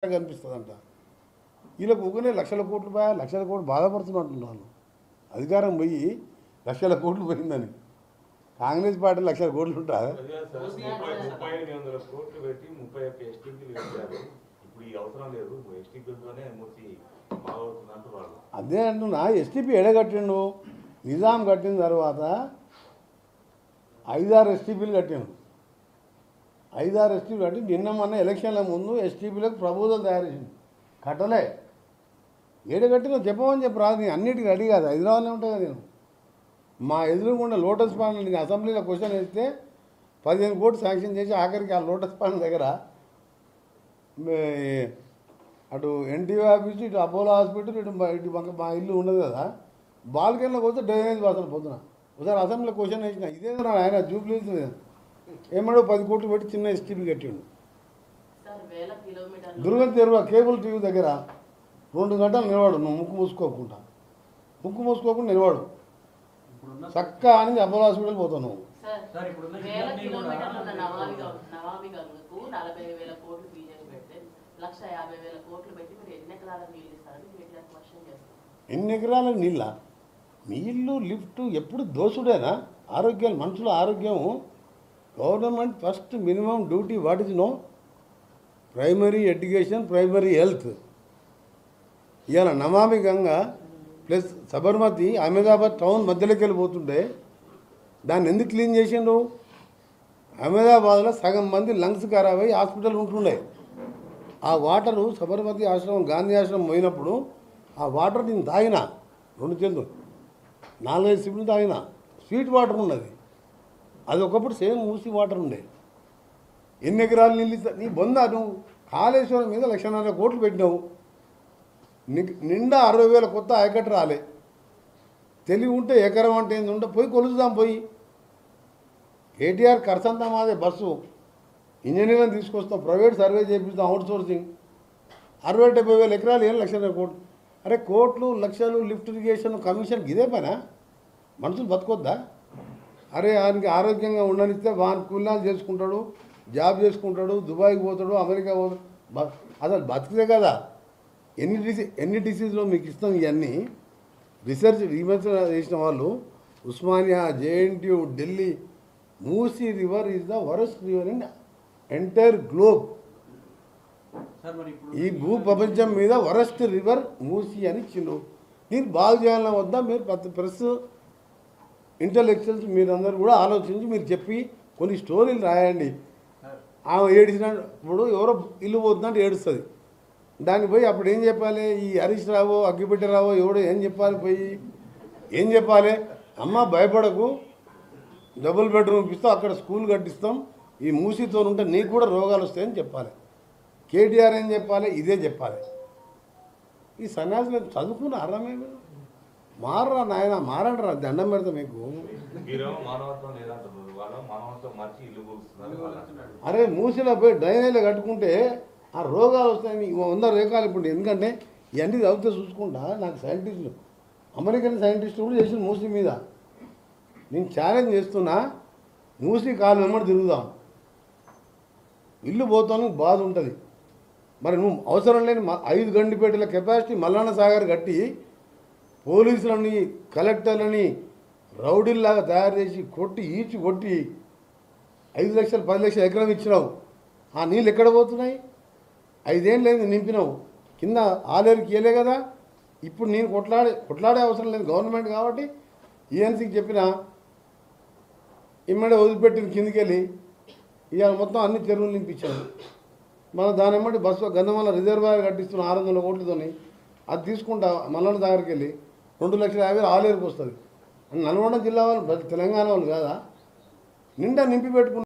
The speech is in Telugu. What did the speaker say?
కనిపిస్తుందంట. వీళ్ళకు ఊకనే లక్షల కోట్లు బాధపడుతున్నట్టున్నారు. అధికారం పోయి లక్షల కోట్లు పోయిందని. కాంగ్రెస్ పార్టీ లక్షల కోట్లు ఉంటా అదే అంటున్నా. ఎస్టీపీ ఎడగట్టిండు. నిజాం కట్టిన తర్వాత 5-6 ఎస్టీపీలు కట్టాను. 5-6 ఎస్టీపీలు కట్టి నిన్న మొన్న ఎలక్షన్ల ముందు ఎస్టీపీలకు ప్రపోజల్ తయారు చేసింది. కట్టలే. ఏడగట్టినా చెప్పమని చెప్పి రాదు. నేను అన్నిటికీ రెడీ కాదు. హైదరాబాద్లో ఉంటాయి కదా. నేను మా ఎదురుగుండా లోటస్ పాండ్ నేను అసెంబ్లీలో క్వశ్చన్ వేస్తే 15 కోట్లు శాంక్షన్ చేసి ఆఖరికి ఆ లోటస్ పాండ్ దగ్గర అటు ఎన్టీవీ ఆఫీసు, ఇటు అపోలో హాస్పిటల్, ఇటు మా ఇల్లు ఉండదు కదా. బాల్కనీలోకి వస్తే డ్రైనేజ్ వాసన పోతున్నా. ఒకసారి అసెంబ్లీలో క్వశ్చన్ వేసిన ఇదేదో ఆయన జూబ్లీస్ ఏమడో 10 కోట్లు పెట్టి చిన్న ఎస్టీపీ కట్టిండు. దుర్గం తెరువు కేబుల్ టీవీ దగ్గర 2 గంటలు నిలవాడు. నువ్వు ముక్కు మూసుకోకుండా నిలవాడు. చక్క అని అపోలో హాస్పిటల్ పోతావు నువ్వు. ఎన్ని ఎకరాలకు నీళ్ళు లిఫ్ట్ ఎప్పుడు దోసుడేనా? ఆరోగ్యాలు మనుషుల ఆరోగ్యం government first minimum duty what is no primary education, primary health. ఇవాళ నమామి గంగా ప్లస్ సబర్మతి అహ్మదాబాద్ టౌన్ మధ్యలోకి వెళ్ళిపోతుంటే దాన్ని ఎందుకు క్లీన్ చేసిండు? అహ్మదాబాద్లో సగం మంది లంగ్స్ ఖరాబ్ అయ్యి హాస్పిటల్ ఉంటుండే. ఆ వాటరు సబర్మతి ఆశ్రమం, గాంధీ ఆశ్రమం పోయినప్పుడు ఆ వాటర్ నేను తాగిన 2 చేతులు 4-5 సిప్లు తాగిన. స్వీట్ వాటర్ ఉన్నది. అది ఒకప్పుడు సేమ్ మూసి వాటర్ ఉండే. ఎన్ని ఎకరాలు నీళ్ళు నీ బొంద. నువ్వు కాళేశ్వరం మీద 1,50,000 కోట్లు పెట్టినావు. నిండా 60,000 కొత్త ఆయకట్టు రాలే. తెలివి ఉంటే ఎకరం అంటే ఏంది ఉంటే పోయి కొలుద్దాం. పోయి కేటీఆర్ ఖర్చంతా మాదే. బస్సు ఇంజనీర్లను తీసుకొస్తాం, ప్రైవేట్ సర్వే చేపిస్తాం, అవుట్ సోర్సింగ్. 60-70,000 ఎకరాలు 1,00,000 కోట్లు. అరే కోట్లు లక్షలు లిఫ్ట్ ఇరిగేషన్ కమిషన్ ఇదే పనా? మనుషులు బతకొద్దా? అరే ఆయనకి ఆరోగ్యంగా ఉండనిస్తే వాని కూలాలు చేసుకుంటాడు, జాబ్ చేసుకుంటాడు, దుబాయ్కి పోతాడు, అమెరికా పోతాడు. అసలు బతికితే కదా. ఎన్ని డిసీజ్లో మీకు ఇస్తాం. ఇవన్నీ రీసెర్చ్ చేసిన వాళ్ళు Osmania, JNTU, Delhi. Musi river is the worst river in entire globe. ఈ భూ ప్రపంచం మీద వరస్ట్ రివర్ మూసీ అని ఇచ్చిండు. దీన్ని బాగు చేయాలన్న వద్ద మీరు ప్రెస్ ఇంటలెక్చువల్స్ మీరందరూ కూడా ఆలోచించి మీరు చెప్పి కొన్ని స్టోరీలు రాయండి. ఆమె ఏడిచినప్పుడు ఎవరో ఇల్లు పోతుందంటే ఏడుస్తుంది. దాన్ని పోయి అప్పుడు ఏం చెప్పాలి? ఈ హరీష్ రావో, అగ్గిపెట్టరావో ఎవడో ఏం చెప్పాలి? పోయి ఏం చెప్పాలి? అమ్మ భయపడకు, డబుల్ బెడ్రూమ్ ఇస్తాం, అక్కడ స్కూల్ కట్టిస్తాం, ఈ మూసీతో ఉంటే నీకు కూడా రోగాలు వస్తాయని చెప్పాలి. కేటీఆర్ ఏం చెప్పాలి? ఇదే చెప్పాలి. ఈ సన్యాసులు చదువుకున్నారా? మేము మారరా నాయన, మారండి. దండం పెడతా మీకు. అరే మూసీలో పోయి డ్రైనేజీలో కట్టుకుంటే ఆ రోగాలు వస్తాయని 100 రేఖలు. ఇప్పుడు ఎందుకంటే ఇవన్నీ చదివితే చూసుకుంటా నాకు సైంటిస్టులు, అమెరికన్ సైంటిస్టులు కూడా చేసిన మూసీ మీద. నేను ఛాలెంజ్ చేస్తున్నా, మూసీ కాలు వెంబడి తిరుగుదాం. ఇల్లు పోతాను బాధ ఉంటుంది. మరి నువ్వు అవసరం లేని 5 గండిపేటల కెపాసిటీ మల్లన్న సాగర్ కట్టి పోలీసులని, కలెక్టర్లని రౌడీల్లాగా తయారు చేసి కొట్టి 5 లక్షలు 10 లక్షలు ఎకరం ఇచ్చినావు. ఆ నీళ్ళు ఎక్కడ పోతున్నాయి? 5 ఏళ్ళు లేదు నింపినావు. కింద ఆలేరుకి ఇయ్యలే కదా. ఇప్పుడు నేను కొట్లాడే అవసరం లేదు గవర్నమెంట్ కాబట్టి. ఈఎన్సీకి చెప్పిన ఇమ్మడే వదిలిపెట్టిన కిందికి వెళ్ళి ఇవాళ మొత్తం అన్ని చెరువులు నింపించాను. మనం దాని ఎమ్మటి బస్సు గంధమల్ల రిజర్వాయర్ కట్టిస్తున్న 600 కోట్లతో. అది తీసుకుంటా మల్లన్న దగ్గరికి వెళ్ళి 2,50,000 ఆలేరుకి వస్తుంది. నల్గొండ జిల్లా వాళ్ళు తెలంగాణ వాళ్ళు కాదా? నిండా నింపి పెట్టుకుంటారు.